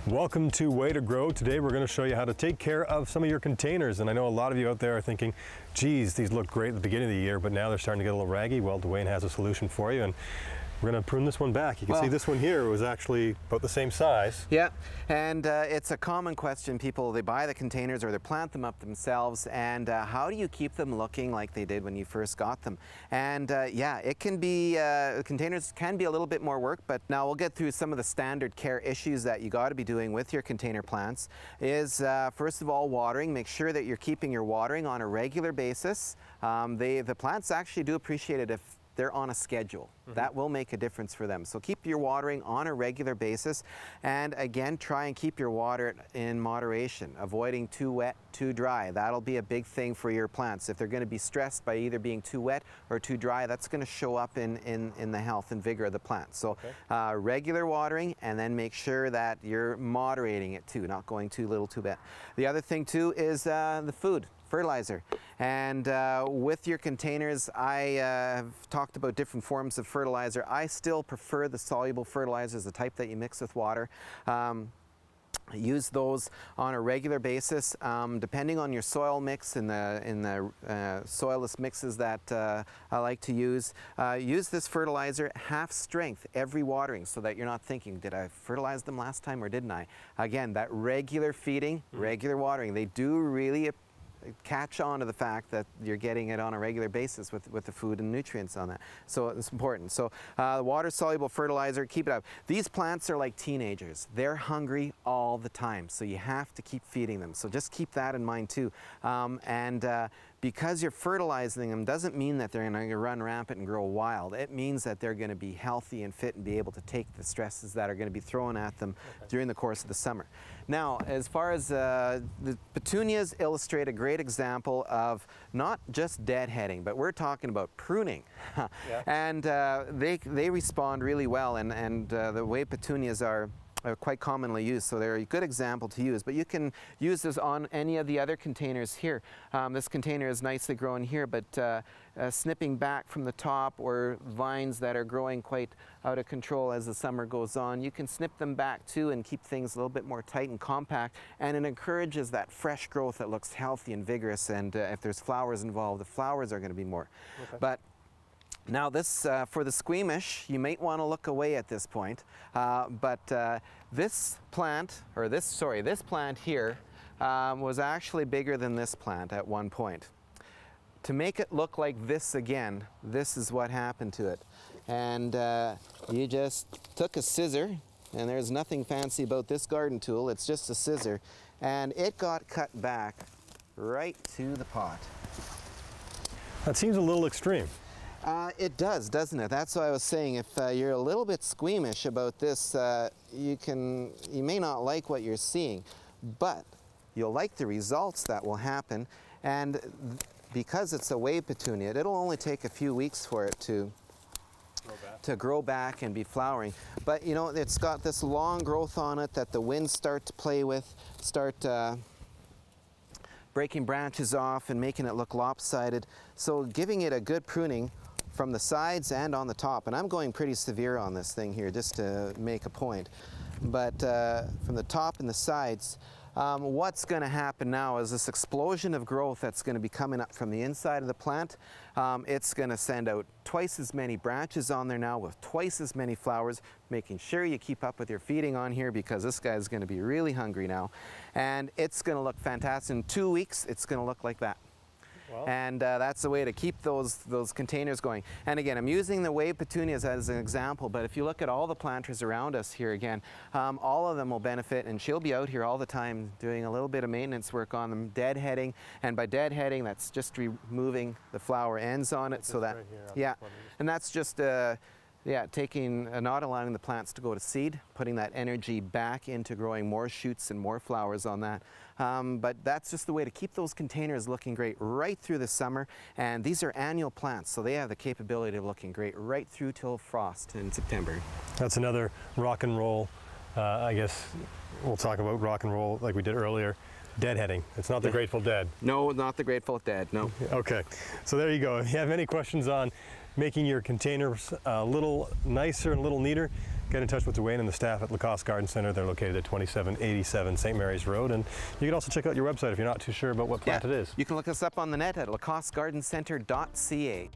Welcome to Way to Grow. Today we're going to show you how to take care of some of your containers. And I know a lot of you out there are thinking, geez, these look great at the beginning of the year, but now they're starting to get a little raggy. Well, Dwayne has a solution for you, and we're going to prune this one back. You can see this one here was actually about the same size. Yeah, and it's a common question. People, they buy the containers or they plant them up themselves, and how do you keep them looking like they did when you first got them? And yeah, it can be, containers can be a little bit more work, but now we'll get through some of the standard care issues that you got to be doing with your container plants. Is first of all, watering. Make sure that you're keeping your watering on a regular basis. The plants actually do appreciate it if they're on a schedule. That will make a difference for them. So keep your watering on a regular basis, and again, try and keep your water in moderation, avoiding too wet, too dry. That'll be a big thing for your plants. If they're going to be stressed by either being too wet or too dry, that's going to show up in the health and vigor of the plant. So regular watering, and then make sure that you're moderating it too, not going too little, too wet. The other thing too is the food. Fertilizer. And with your containers, I have talked about different forms of fertilizer. I still prefer the soluble fertilizers, the type that you mix with water. Use those on a regular basis, depending on your soil mix and the soilless mixes that I like to use. Use this fertilizer half strength every watering, so that you're not thinking, did I fertilize them last time or didn't I? Again, that regular feeding, regular watering, they do really catch on to the fact that you're getting it on a regular basis with the food and nutrients on that. So it's important. So water-soluble fertilizer, keep it up. These plants are like teenagers. They're hungry all the time, so you have to keep feeding them. So just keep that in mind too. Because you're fertilizing them doesn't mean that they're going to run rampant and grow wild. It means that they're going to be healthy and fit and be able to take the stresses that are going to be thrown at them during the course of the summer. Now, as far as the petunias illustrate a great example of not just deadheading, but we're talking about pruning. And they respond really well, and the way petunias are quite commonly used, so they're a good example to use. But you can use this on any of the other containers here. This container is nicely grown here, but snipping back from the top, or vines that are growing quite out of control as the summer goes on, you can snip them back too and keep things a little bit more tight and compact, and it encourages that fresh growth that looks healthy and vigorous. And if there's flowers involved, the flowers are going to be more. But now this, for the squeamish, you might want to look away at this point, but this plant here was actually bigger than this plant at one point. To make it look like this again, this is what happened to it. And you just took a scissor, and there's nothing fancy about this garden tool, it's just a scissor, and it got cut back right to the pot. That seems a little extreme. It does, doesn't it? That's what I was saying. If you're a little bit squeamish about this, you may not like what you're seeing, but you'll like the results that will happen. And because it's a wave petunia, it'll only take a few weeks for it to grow back and be flowering. But you know, it's got this long growth on it that the winds start to play with, start breaking branches off and making it look lopsided. So giving it a good pruning from the sides and on the top, and I'm going pretty severe on this thing here just to make a point, but from the top and the sides, what's going to happen now is this explosion of growth that's going to be coming up from the inside of the plant. It's going to send out twice as many branches on there now with twice as many flowers, making sure you keep up with your feeding on here, because this guy's going to be really hungry now, and it's going to look fantastic. In 2 weeks, it's going to look like that. And that's the way to keep those containers going. And again, I'm using the wave petunias as an example, but if you look at all the planters around us here again, all of them will benefit, and she'll be out here all the time doing a little bit of maintenance work on them, deadheading. And by deadheading, that's just removing the flower ends on it, so that, and that's just taking, not allowing the plants to go to seed, putting that energy back into growing more shoots and more flowers on that. But that's just the way to keep those containers looking great right through the summer. And these are annual plants, so they have the capability of looking great right through till frost in September. That's another rock and roll. I guess we'll talk about rock and roll like we did earlier. Deadheading. It's not the Grateful Dead. No, not the Grateful Dead, no. Okay, so there you go. If you have any questions on making your containers a little nicer and a little neater, get in touch with Dwayne and the staff at Lacoste Garden Center. They're located at 2787 St. Mary's Road. And you can also check out your website if you're not too sure about what plant it is. You can look us up on the net at lacostegardencentre.ca.